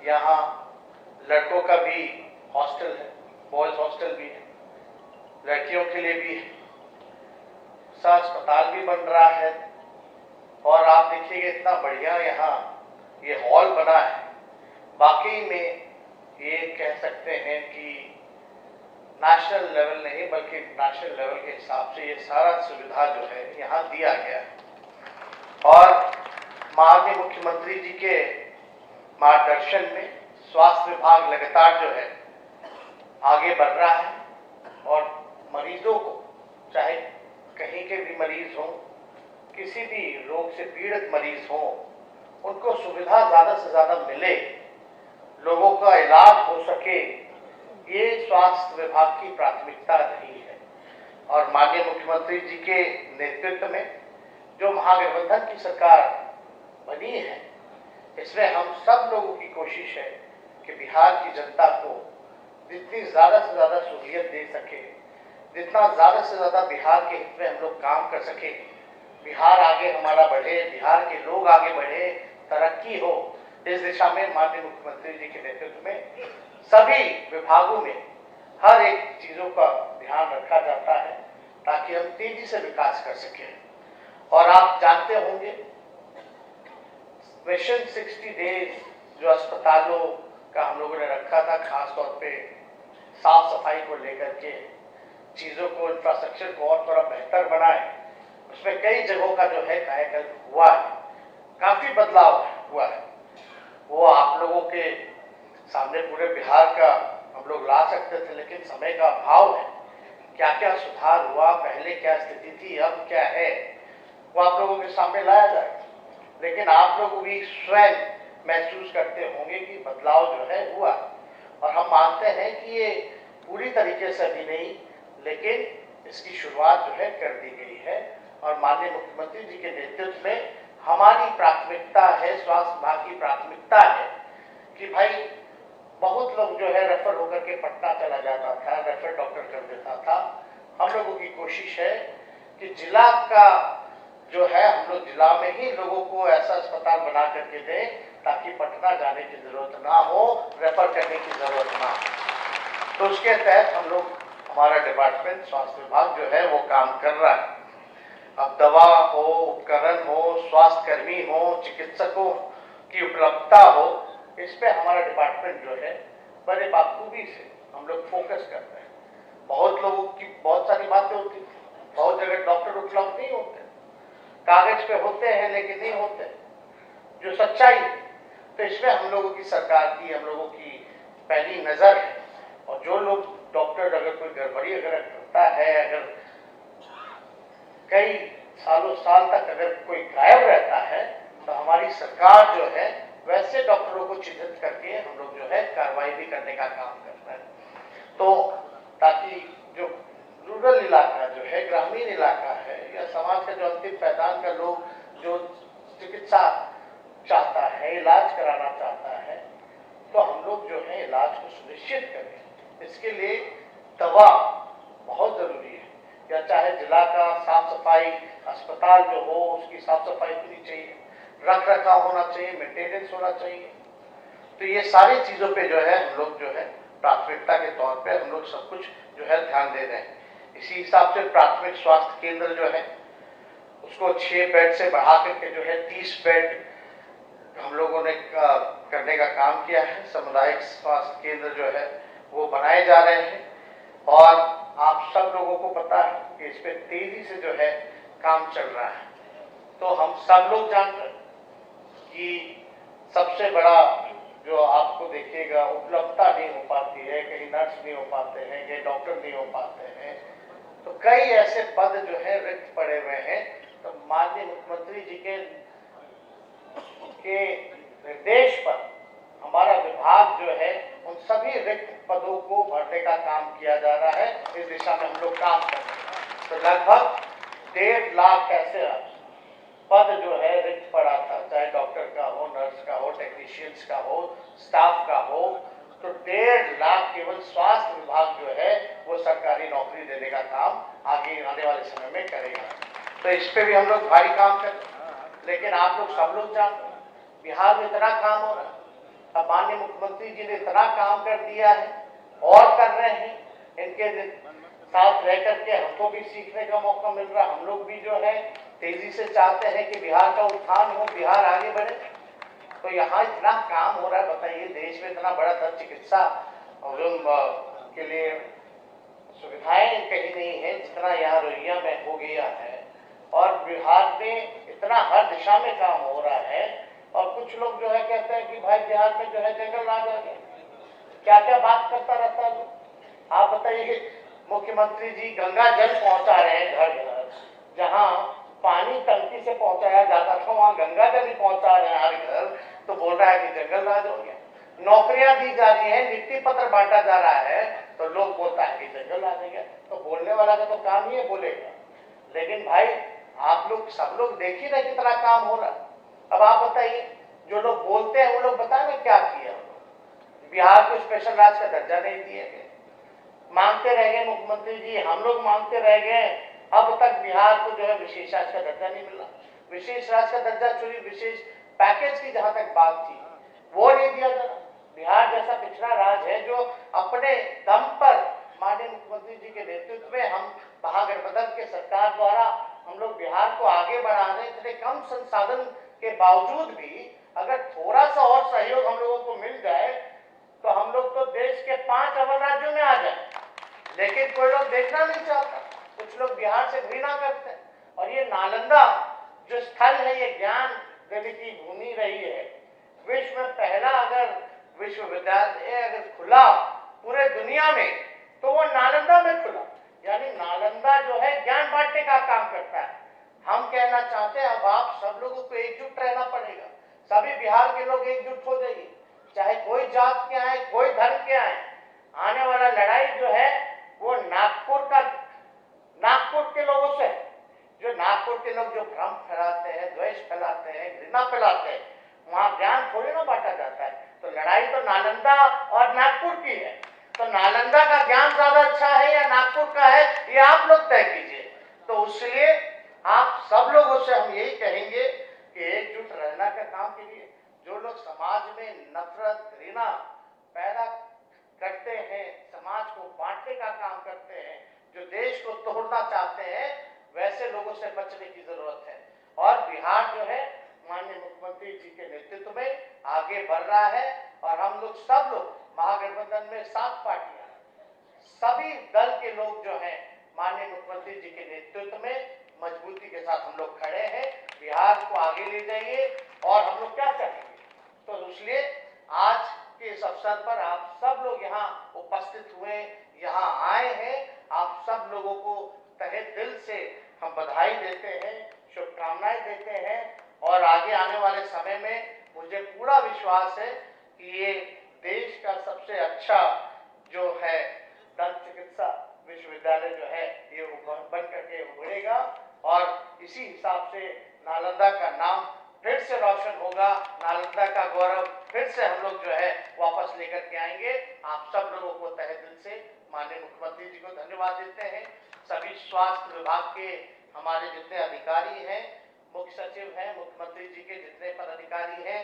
यहाँ लड़कों का भी हॉस्टल है, बॉयज हॉस्टल भी है, लड़कियों के लिए भी है, अस्पताल भी बन रहा है। और आप देखिएगा इतना बढ़िया यहाँ ये हॉल बना है, वाकई में ये कह सकते हैं कि नेशनल लेवल नहीं बल्कि नेशनल लेवल के हिसाब से ये सारा सुविधा जो है यहाँ दिया गया है। और माननीय मुख्यमंत्री जी के मार्गदर्शन में स्वास्थ्य विभाग लगातार जो है आगे बढ़ रहा है और मरीजों को, चाहे कहीं के भी मरीज हों, किसी भी रोग से पीड़ित मरीज हों, उनको सुविधा ज़्यादा से ज़्यादा मिले, लोगों का इलाज हो सके, ये स्वास्थ्य विभाग की प्राथमिकता रही है। और माननीय मुख्यमंत्री जी के नेतृत्व में जो महागठबंधन की सरकार बनी है, इसमें हम सब लोगों की कोशिश है कि बिहार की जनता को जितनी ज़्यादा से ज़्यादा सहूलियत दे सके, जितना ज़्यादा से ज़्यादा बिहार के हित में हम लोग काम कर सके, बिहार आगे हमारा बढ़े, बिहार के लोग आगे बढ़े, तरक्की हो, इस दिशा में माननीय मुख्यमंत्री जी के नेतृत्व में सभी विभागों में हर एक चीज़ों का ध्यान रखा जाता है ताकि हम तेजी से विकास कर सकें। और आप जानते होंगे मिशन 60 डेज जो अस्पतालों का हम लोगों ने रखा था, खास तौर पे साफ सफाई को लेकर के, चीज़ों को, इंफ्रास्ट्रक्चर को और थोड़ा बेहतर बनाए, उसमें कई जगहों का जो है कायाकल्प हुआ है, काफ़ी बदलाव हुआ है। वो आप लोगों के सामने पूरे बिहार का हम लोग ला सकते थे, लेकिन समय का अभाव है। क्या क्या सुधार हुआ, पहले क्या स्थिति थी, अब क्या है, वो आप लोगों के सामने लाया जाए। लेकिन आप लोग भी स्वयं महसूस करते होंगे कि बदलाव जो है हुआ, और हम मानते हैं कि ये पूरी तरीके से भी नहीं, लेकिन इसकी शुरुआत जो है कर दी गई है। और माननीय मुख्यमंत्री जी के नेतृत्व में हमारी प्राथमिकता है, स्वास्थ्य विभाग की प्राथमिकता है कि भाई बहुत लोग जो है रेफर होकर के पटना चला जाता था, रेफर डॉक्टर कर देता था। हम लोगों की कोशिश है कि जिला का जो है, हम लोग जिला में ही लोगों को ऐसा अस्पताल बना करके दें ताकि पटना जाने की जरूरत ना हो, रेफर करने की जरूरत ना हो। तो उसके तहत हम लोग, हमारा डिपार्टमेंट स्वास्थ्य विभाग जो है वो काम कर रहा है। अब दवा हो, उपकरण हो, स्वास्थ्य कर्मी हो, चिकित्सकों की उपलब्धता हो, इस पे हमारा डिपार्टमेंट जो है बड़े बाखूबी से हम लोग फोकस करते हैं। बहुत लोगों की बहुत सारी बातें होती हैं, बहुत जगह डॉक्टर उपलब्ध नहीं होते, कागज पे होते हैं लेकिन नहीं होते, जो सच्चाई है। तो इसमें हम लोगों की सरकार की, हम लोगों की पहली नज़र है। और जो लोग डॉक्टर अगर कोई गड़बड़ी अगर करता है, अगर कई सालों साल तक अगर कोई गायब रहता है, तो हमारी सरकार जो है वैसे डॉक्टरों को चिन्हित करके हम लोग जो है कार्रवाई भी करने का काम करता है। तो ताकि जो रूरल इलाका जो है, ग्रामीण इलाका है, या समाज का जो अंतिम पैदान का लोग जो चिकित्सा चाहता है, इलाज कराना चाहता है, तो हम लोग जो है इलाज को सुनिश्चित करें। इसके लिए दवा बहुत जरूरी है, या चाहे जिला का साफ सफाई, अस्पताल जो हो उसकी साफ सफाई होनी चाहिए, रख रखाव होना चाहिए, मेंटेनेंस होना चाहिए। तो ये सारी चीज़ों पे जो है हम लोग जो है प्राथमिकता के तौर पे हम लोग सब कुछ जो है ध्यान दे रहे हैं। इसी हिसाब से प्राथमिक स्वास्थ्य केंद्र जो है उसको 6 बेड से बढ़ा करके जो है 30 बेड हम लोगों ने करने का काम किया है। सामुदायिक स्वास्थ्य केंद्र जो है वो बनाए जा रहे हैं, और आप सब लोगों को पता है कि इस पे तेजी से जो है काम चल रहा है। तो हम सब लोग जान रहे हैं कि सबसे बड़ा जो आपको देखिएगा उपलब्धता नहीं हो पाती है, कहीं नर्स नहीं हो पाते हैं, कहीं डॉक्टर नहीं हो पाते हैं, तो कई ऐसे पद जो है रिक्त पड़े हुए हैं। तो माननीय मुख्यमंत्री जी के निर्देश पर हमारा विभाग जो है उन सभी रिक्त पदों को भरने का काम किया जा रहा है। इस दिशा में हम लोग काम कर रहे हैं। तो लगभग 1.5 लाख ऐसे पद जो है रिक्त पड़ा था, चाहे डॉक्टर का हो, नर्स का हो, टेक्नीशियंस का हो, स्टाफ का हो, तो 1.5 लाख केवल स्वास्थ्य विभाग जो है वो सरकारी नौकरी देने का काम आगे आने वाले समय में करेगा। तो इस पे भी हम लोग भारी काम कर रहे हैं। लेकिन आप लोग सब लोग जानते हैं बिहार में इतना काम हो रहा है, अब माननीय मुख्यमंत्री जी ने इतना काम कर दिया है और कर रहे हैं, इनके साथ रह करके हमको भी सीखने का मौका मिल रहा। हम लोग भी जो है तेजी से चाहते हैं कि बिहार का उत्थान हो, बिहार आगे बढ़े। तो यहाँ इतना काम हो रहा है, बताइए, देश में इतना बड़ा दंत चिकित्सा के लिए सुविधाएं कहीं नहीं है जितना यहाँ रोहिया में हो गया है। और बिहार में इतना हर दिशा में काम हो रहा है। और कुछ लोग जो है कहते हैं कि भाई बिहार में जो है जंगल राज आ गया, क्या क्या बात करता रहता है लोग। आप बताइए, मुख्यमंत्री जी गंगा जल पहुंचा रहे हैं घर घर, जहां पानी टंकी से पहुंचाया जाता था वहां गंगा जल ही पहुंचा रहे हैं हर घर, तो बोल रहा है कि जंगल राज हो गया। नौकरियां दी जा रही है, नियुक्ति पत्र बांटा जा रहा है, तो लोग बोलता है कि जंगल राज हो गया। तो बोलने वाला का तो काम ही है बोलेगा, लेकिन भाई आप लोग सब लोग देख ही रहे कितना काम हो रहा है। अब आप बताइए, जो लोग बोलते हैं वो लोग बताएं ना क्या किया। बिहार को स्पेशल राज्य का दर्जा नहीं दिया गया, मांगते रह गए मुख्यमंत्री जी, हम लोग मांगते रह गए, अब तक बिहार को जो है विशेष राज्य का दर्जा नहीं मिला। विशेष राज्य का दर्जा चोरी, विशेष पैकेज की जहां तक बात थी वो नहीं दिया जा रहा। बिहार जैसा पिछड़ा राज्य है जो अपने दम पर माननीय मुख्यमंत्री जी के नेतृत्व में हम महागठबंधन के सरकार द्वारा हम लोग बिहार को आगे बढ़ा रहे हैं। इतने कम संसाधन के बावजूद भी अगर थोड़ा सा और सहयोग हम लोगों को मिल जाए तो हम लोग तो देश के 5 अव्वल राज्यों में आ जाए। लेकिन कोई लोग देखना नहीं चाहता, कुछ लोग बिहार से घृणा करते हैं। और ये नालंदा जो स्थल है, ये ज्ञान देने की भूमि रही है। विश्व में पहला अगर विश्वविद्यालय अगर खुला पूरे दुनिया में तो वो नालंदा में खुला। यानी नालंदा जो है ज्ञान बांटने का काम करता है। हम कहना चाहते हैं अब आप सब लोगों को एकजुट रहना पड़ेगा। सभी बिहार के लोग एकजुट हो जाइए, चाहे कोई जात के आए, कोई धर्म के आए। आने वाला लड़ाई जो है वो नागपुर के लोगों से, जो नागपुर के लोग जो भ्रम फैलाते हैं, द्वेष फैलाते हैं, घृणा फैलाते हैं, वहां ज्ञान थोड़ी ना बांटा जाता है। तो लड़ाई तो नालंदा और नागपुर की है। तो नालंदा का ज्ञान ज्यादा अच्छा है या नागपुर का है, ये आप लोग तय कीजिए। तो इसलिए आप सब लोगों से हम यही कहेंगे कि एकजुट रहना का काम कीजिए। जो लोग समाज में नफरत, घृणा पैदा करते हैं, समाज को बांटने का काम करते हैं, जो देश को तोड़ना चाहते हैं, वैसे लोगों से बचने की जरूरत है। और बिहार जो है माननीय मुख्यमंत्री जी के नेतृत्व में आगे बढ़ रहा है। और हम लोग सब लोग महागठबंधन में 7 पार्टियां, सभी दल के लोग जो हैं माननीय मुख्यमंत्री जी के नेतृत्व में मजबूती के साथ हम लोग खड़े हैं। बिहार को आगे ले जाइए। और हम लोग क्या चाहेंगे, तो इसलिए आज के इस अवसर पर आप सब लोग यहाँ उपस्थित हुए, यहाँ आए हैं। आप सब लोगों को तहे दिल से हम बधाई देते हैं, शुभकामनाएं देते हैं। और आगे आने वाले समय में मुझे पूरा विश्वास है कि ये देश का सबसे अच्छा जो है दंत चिकित्सा विश्वविद्यालय जो है ये बन करके उभरेगा। और इसी हिसाब से नालंदा का नाम फिर से रोशन होगा, नालंदा का गौरव फिर से हम लोग जो है वापस लेकर के आएंगे। आप सब लोगों को तहे दिल से माननीय मुख्यमंत्री जी को धन्यवाद देते हैं। सभी स्वास्थ्य विभाग के हमारे जितने अधिकारी हैं, मुख्य सचिव हैं, मुख्यमंत्री जी के जितने पदाधिकारी हैं,